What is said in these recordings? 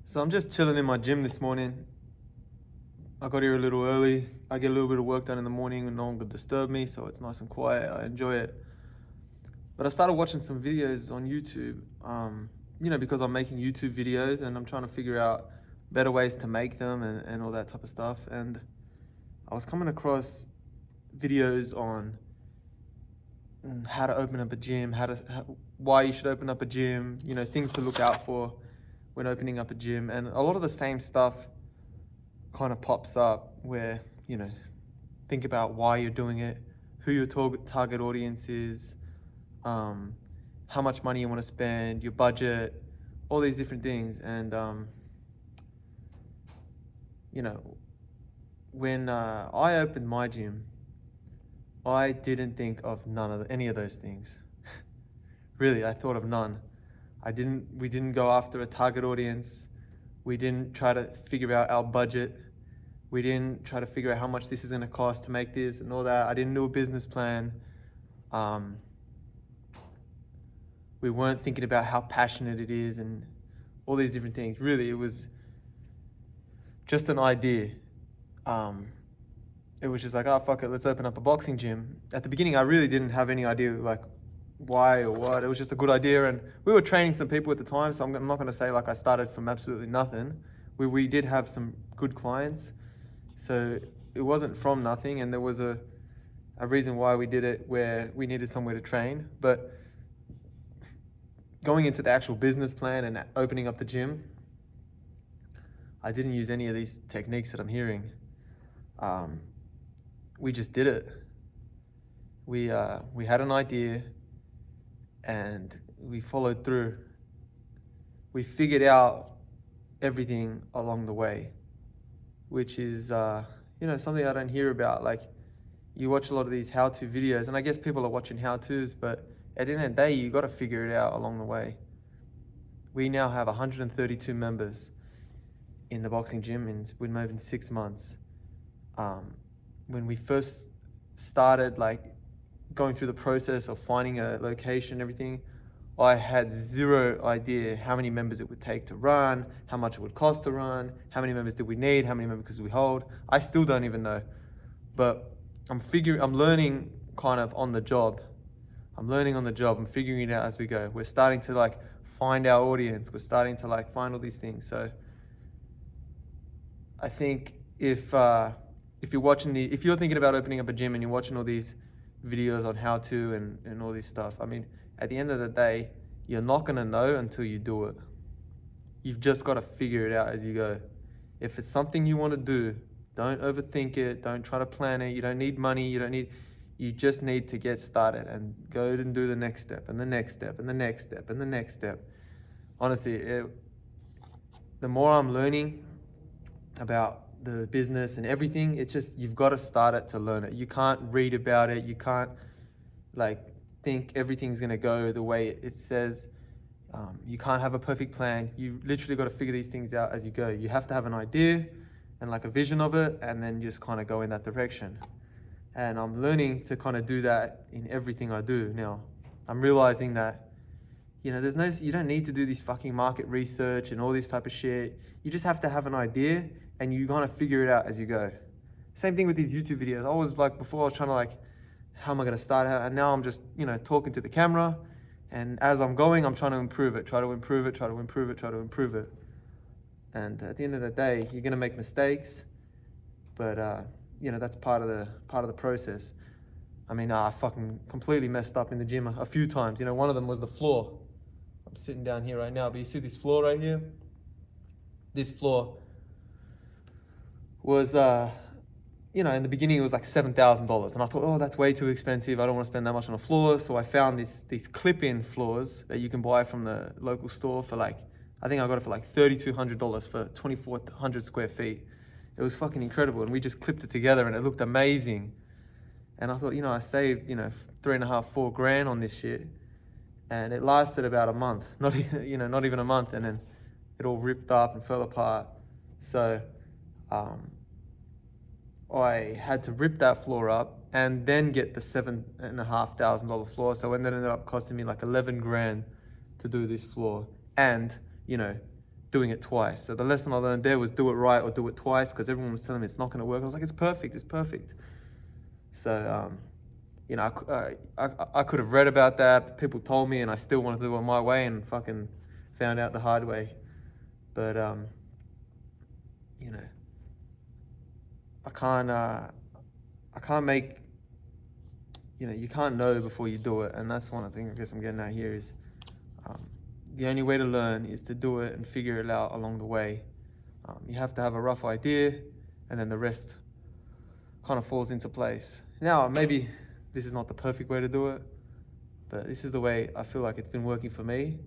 So I'm just chilling in my gym this morning. I got here a little early. I get a little bit of work done in the morning and no one could disturb me, so it's nice and quiet. I enjoy it. But I started watching some videos on YouTube, because I'm making YouTube videos and I'm trying to figure out better ways to make them and all that type of stuff. And I was coming across videos on how to open up a gym, why you should open up a gym, things to look out for when opening up a gym. And a lot of the same stuff kind of pops up where, think about why you're doing it, who your target audience is, how much money you want to spend, your budget, all these different things. And, when I opened my gym, I didn't think of any of those things. Really, I thought of none. We didn't go after a target audience. We didn't try to figure out our budget. We didn't try to figure out how much this is going to cost to make this and all that. I didn't do a business plan. We weren't thinking about how passionate it is and all these different things. Really, it was just an idea. It was just like, oh, fuck it, let's open up a boxing gym. At the beginning, I really didn't have any idea, like, why or what. It was just a good idea. And we were training some people at the time, so I'm not going to say, like, I started from absolutely nothing. We did have some good clients. So it wasn't from nothing, and there was a reason why we did it, where we needed somewhere to train. But going into the actual business plan and opening up the gym, I didn't use any of these techniques that I'm hearing. We just did it. We had an idea and we followed through. We figured out everything along the way, which is something I don't hear about. Like, you watch a lot of these how-to videos, and I guess people are watching how-tos, but at the end of the day, you got to figure it out along the way. We now have 132 members in the boxing gym, and we've been in 6 months. When we first started, like, going through the process of finding a location and everything, I had zero idea how many members it would take to run, how much it would cost to run, how many members did we need, how many members could we hold. I still don't even know. But I'm learning kind of on the job. I'm figuring it out as we go. We're starting to, like, find our audience. We're starting to, like, find all these things. So I think if you're thinking about opening up a gym and you're watching all these videos on how to and all this stuff, I mean, at the end of the day, you're not going to know until you do it. You've just got to figure it out as you go. If it's something you want to do, don't overthink it. Don't try to plan it. You don't need money. You just need to get started and go and do the next step and the next step and the next step and the next step. Honestly, the more I'm learning about the business and everything, it's just, you've got to start it to learn it. You can't read about it. You can't, like, think everything's going to go the way it says. You can't have a perfect plan. You literally got to figure these things out as you go. You have to have an idea and, like, a vision of it, and then just kind of go in that direction. And I'm learning to kind of do that in everything I do now. I'm realizing that, you don't need to do this fucking market research and all this type of shit. You just have to have an idea, and you kind of figure it out as you go. Same thing with these YouTube videos. I was like, before I was trying to, like, how am I going to start out? And now I'm just, talking to the camera, and as I'm going, I'm trying to improve it. And at the end of the day, you're going to make mistakes, but that's part of the process. I mean, I fucking completely messed up in the gym a few times. One of them was the floor. I'm sitting down here right now, but you see this floor right here? This floor was, in the beginning it was like $7,000, and I thought, oh, that's way too expensive. I don't want to spend that much on a floor. So I found these clip-in floors that you can buy from the local store for, like, I think I got it for like $3,200 for 2,400 square feet. It was fucking incredible, and we just clipped it together, and it looked amazing. And I thought, I saved, $3,500-4 grand on this shit, and it lasted about a month, not even a month, and then it all ripped up and fell apart. So I had to rip that floor up and then get the $7,500 floor. So it ended up costing me like 11 grand to do this floor, and doing it twice. So the lesson I learned there was do it right or do it twice, because everyone was telling me it's not going to work. I was like, it's perfect. So, you know, I could have read about that. People told me, and I still wanted to do it my way, and fucking found out the hard way. But, you know, I can't make, you know, you can't know before you do it. And that's one of the things I guess I'm getting at here is, the only way to learn is to do it and figure it out along the way. You have to have a rough idea, and then the rest kind of falls into place. Now, maybe this is not the perfect way to do it, but this is the way I feel like it's been working for me.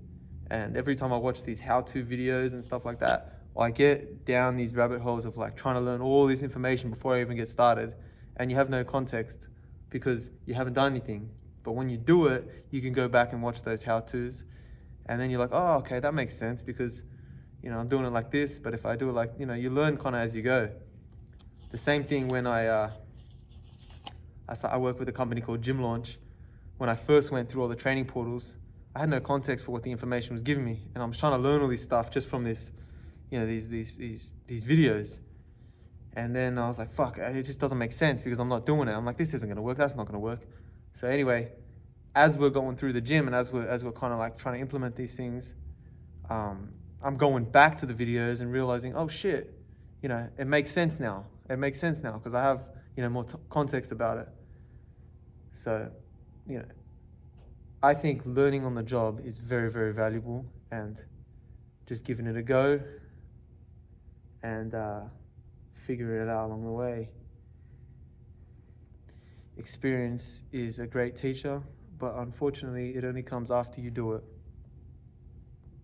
And every time I watch these how-to videos and stuff like that, I get down these rabbit holes of like trying to learn all this information before I even get started, and you have no context because you haven't done anything. But when you do it, you can go back and watch those how-tos, and then you're like, oh, okay, that makes sense because, you know, I'm doing it like this, but if I do it like, you know, you learn kind of as you go. The same thing when I work with a company called Gym Launch. When I first went through all the training portals, I had no context for what the information was giving me, and I'm trying to learn all this stuff just from this, you know, these videos. And then I was like, fuck, it just doesn't make sense because I'm not doing it. I'm like, this isn't gonna work, that's not gonna work. So anyway, as we're going through the gym and as we're kind of like trying to implement these things, I'm going back to the videos and realizing, oh shit, you know, it makes sense now. It makes sense now because I have, you know, more context about it. So, you know, I think learning on the job is very, very valuable, and just giving it a go and figuring it out along the way. Experience is a great teacher, but unfortunately, it only comes after you do it.